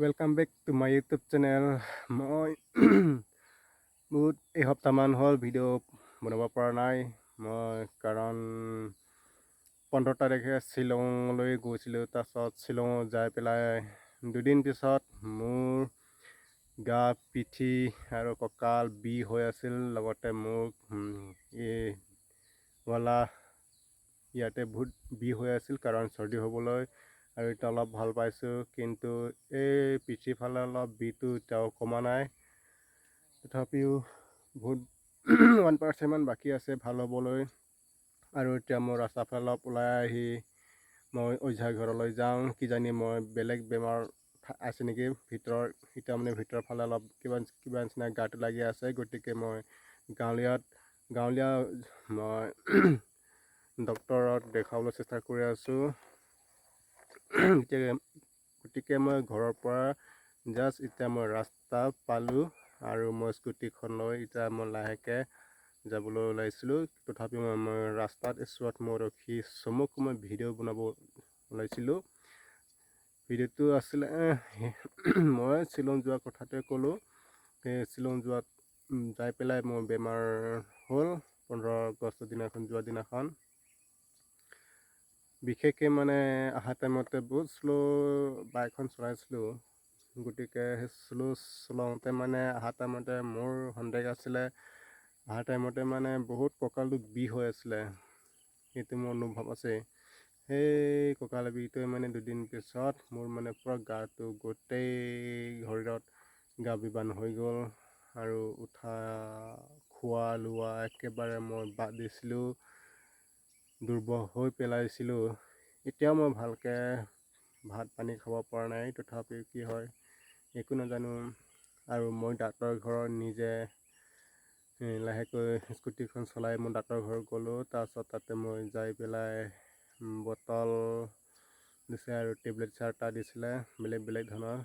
Welcome back to my YouTube channel. মই বহুত এসপ্তাহমান হ'ল ভিডিঅ' বনাব পৰা নাই মই কাৰণ 15 তাৰিখে শ্বিলঙলৈ গৈছিলোঁ। তাৰপিছত শ্বিলঙত যাই পেলাই দুদিন পিছত মোৰ গা পিঠি আৰু কঁকাল বিষ হৈ আছিল। লগতে মোক এই গলা ইয়াতে বহুত বিষ হৈ আছিল কাৰণ চৰ্দি হ'বলৈ, আৰু এতিয়া অলপ ভাল পাইছোঁ। কিন্তু এই পিঠিৰ ফালে অলপ বিষটো এতিয়াও কমা নাই। তথাপিও বহুত 1% মান বাকী আছে ভাল হ'বলৈ। আৰু এতিয়া মই ৰাস্তাৰ ফালে অলপ ওলাই আহি মই ওঝা ঘৰলৈ যাওঁ। কিজানি মই বেলেগ বেমাৰ আছে নেকি ভিতৰৰ, এতিয়া মানে ভিতৰৰ ফালে অলপ কিবা নিচিনা গাটো লাগি আছে। গতিকে মই গাঁৱলীয়া মই ডক্তৰক দেখাবলৈ চেষ্টা কৰি আছোঁ। গতিকে মই ঘৰৰ পৰা জাষ্ট এতিয়া মই ৰাস্তা পালোঁ আৰু মই স্কুটিখন লৈ এতিয়া মই লাহেকৈ যাবলৈ ওলাইছিলোঁ। তথাপিও মই ৰাস্তাত ওচৰত মই ৰখি চমুকৈ মই ভিডিঅ' বনাব ওলাইছিলোঁ। ভিডিঅ'টো আছিলে মই শ্বিলং যোৱা কথাটোৱে ক'লোঁ। সেই শ্বিলং যাই পেলাই মোৰ বেমাৰ হ'ল 15 আগষ্ট যোৱা দিনাখন। বিশেষকৈ মানে অহা টাইমতে বহুত শ্ল' বাইকখন চলাইছিলোঁ। গতিকে সেই শ্ল' চলাওঁতে মানে অহা টাইমতে মোৰ সন্দেহ আছিলে। অহা টাইমতে মানে বহুত কঁকালটো বিষ হৈ আছিলে, সেইটো মোৰ অনুভৱ আছে। সেই কঁকাল বিষটোৱে মানে দুদিন পিছত মোৰ মানে পূৰা গাটো গোটেই শৰীৰত গা বিবান হৈ গ'ল আৰু উঠা খোৱা লোৱা একেবাৰে মই বাদ দিছিলোঁ, দুৰ্বল হৈ পেলাইছিলোঁ। এতিয়াও মই ভালকৈ ভাত পানী খাব পৰা নাই। তথাপিও কি হয় একো নাজানো। আৰু মই ডাক্তৰ ঘৰত নিজে লাহেকৈ স্কুটিখন চলাই মই ডাক্তৰ ঘৰ গ'লোঁ। তাৰপিছত তাতে মই যাই পেলাই বটল দিছে আৰু টেবলেট 4টা দিছিলে বেলেগ বেলেগ ধৰণৰ।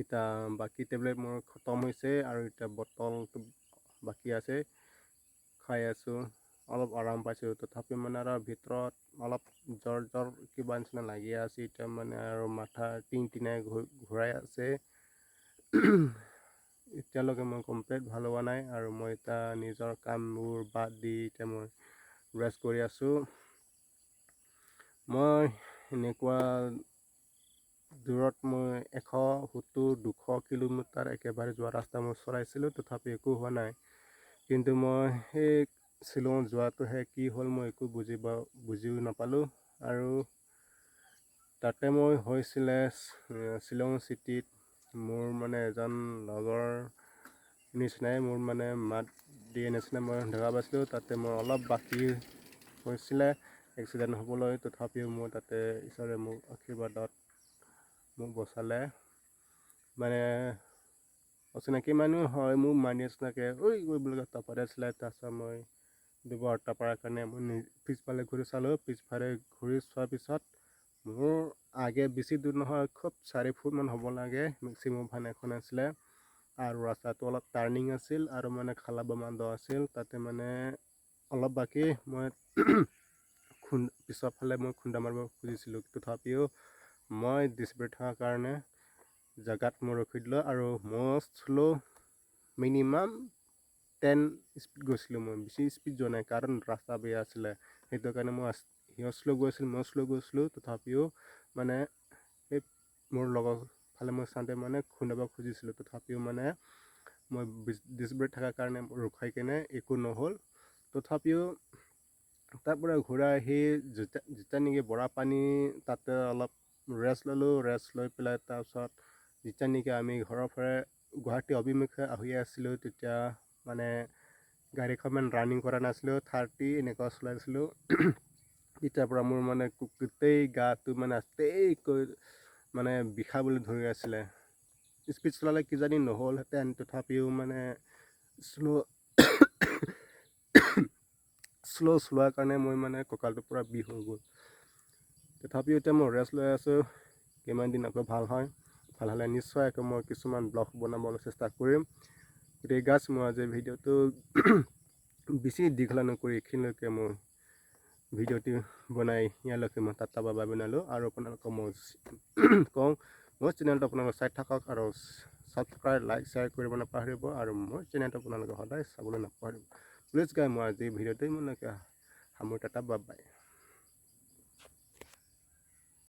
এতিয়া বাকী টেবলেট মোৰ খতম হৈছে আৰু এতিয়া বটলটো বাকী আছে, খাই আছোঁ। অলপ আৰাম পাইছোঁ। তথাপিও মানে আৰু ভিতৰত অলপ জ্বৰ কিবা নিচিনা লাগি আছে। এতিয়া মানে আৰু মাথা টিংটিনাই ঘূৰাই আছে। এতিয়ালৈকে মই কমপ্লিট ভাল হোৱা নাই আৰু মই এতিয়া নিজৰ কামবোৰ বাদ দি এতিয়া মই ৰেষ্ট কৰি আছোঁ। মই এনেকুৱা দূৰত মই 170-200 কিলোমিটাৰ একেবাৰে যোৱা ৰাস্তা মই চলাইছিলোঁ, তথাপি একো হোৱা নাই। কিন্তু মই সেই শ্বিলঙত যোৱাটোহে কি হ'ল মই একো বুজিও নাপালোঁ। আৰু তাতে মই হৈছিলে শ্বিলং চিটিত মোৰ মানে এজন লগৰ নিচিনাই মোৰ মানে মাত দিয়ে নিচিনা মই দেখা পাইছিলোঁ। তাতে মই অলপ বাকী হৈছিলে এক্সিডেণ্ট হ'বলৈ, তথাপিও মই তাতে ঈশ্বৰে মোক আশীৰ্বাদত মোক বচালে। মানে অচিনাকি মানুহ হয় মোৰ মানি নিচিনাকৈ বুলি তপাই আছিলে। তাৰপিছত মই দুবাৰ টপাৰ কাৰণে মই পিছফালে ঘূৰি চালোঁ। পিছফালে ঘূৰি চোৱাৰ পিছত মোৰ আগে বেছি দূৰ নহয়, খুব 4 ফুটমান হ'ব লাগে মেক্সিমাম ভান এখন আছিলে। আৰু ৰাস্তাটো অলপ টাৰ্ণিং আছিল আৰু মানে খালা বমা দ আছিল। তাতে মানে অলপ বাকী মই পিছৰ ফালে মই খুন্দা মাৰিব খুজিছিলোঁ। তথাপিও মই ডিছব্ৰেক থকাৰ কাৰণে জেগাত মই ৰখি দিলোঁ আৰু মই শ্ল' মিনিমাম 10 স্পীড গৈছিলোঁ। মই বেছি স্পীড যোৱা নাই কাৰণ ৰাস্তা বেয়া আছিলে, সেইটো কাৰণে সিহঁত শ্ল' গৈছিল মই শ্ল' গৈছিলোঁ। তথাপিও মানে সেই মোৰ লগৰ ফালে মই চাওঁতে মানে খুন্দাব খুজিছিলোঁ। তথাপিও মানে মই ডিছব্ৰেক থকাৰ কাৰণে ৰখাই কেনে একো নহ'ল। তথাপিও তাৰপৰা ঘূৰাই আহি যেতিয়া নেকি বৰা পানী তাতে অলপ ৰেষ্ট ল'লোঁ। ৰেষ্ট লৈ পেলাই তাৰপিছত যেতিয়া নেকি আমি ঘৰৰ পৰা গুৱাহাটী অভিমুখে আহি আছিলোঁ, তেতিয়া মানে গাড়ীখন ইমান ৰানিং কৰা নাছিলোঁ, 30 এনেকুৱা চলাইছিলোঁ। তেতিয়াৰ পৰা মোৰ মানে গোটেই গাটো মানে আটেইকৈ মানে বিষাবলৈ ধৰি আছিলে। স্পীড চলালে কিজানি নহ'লহেঁতেন, তথাপিও মানে শ্ল' চলোৱাৰ কাৰণে মই মানে কঁকালটো পূৰা বিষ হৈ গ'ল। তথাপিও এতিয়া মই ৰেষ্ট লৈ আছোঁ, কিমান দিন আকৌ ভাল হয়। ভাল হ'লে নিশ্চয় আকৌ মই কিছুমান ব্লগ বনাবলৈ চেষ্টা কৰিম। গতিকে গাছ মই আজি ভিডিঅ'টো বেছি দীঘলীয়া নকৰি এইখিনিলৈকে মই ভিডিঅ'টো বনাই ইয়ালৈকে মই টাটা বাই বাই বনালোঁ। আৰু আপোনালোকক মই কওঁ মোৰ চেনেলটো আপোনালোকে চাই থাকক আৰু ছাবস্ক্ৰাইব লাইক শ্বেয়াৰ কৰিব নাপাহৰিব আৰু মোৰ চেনেলটো আপোনালোকে সদায় চাবলৈ নাপাহৰিব। প্লিজ গাই মই আজি ভিডিঅ'টো ইমানলৈকে সামৰি টাটা বাই বাই।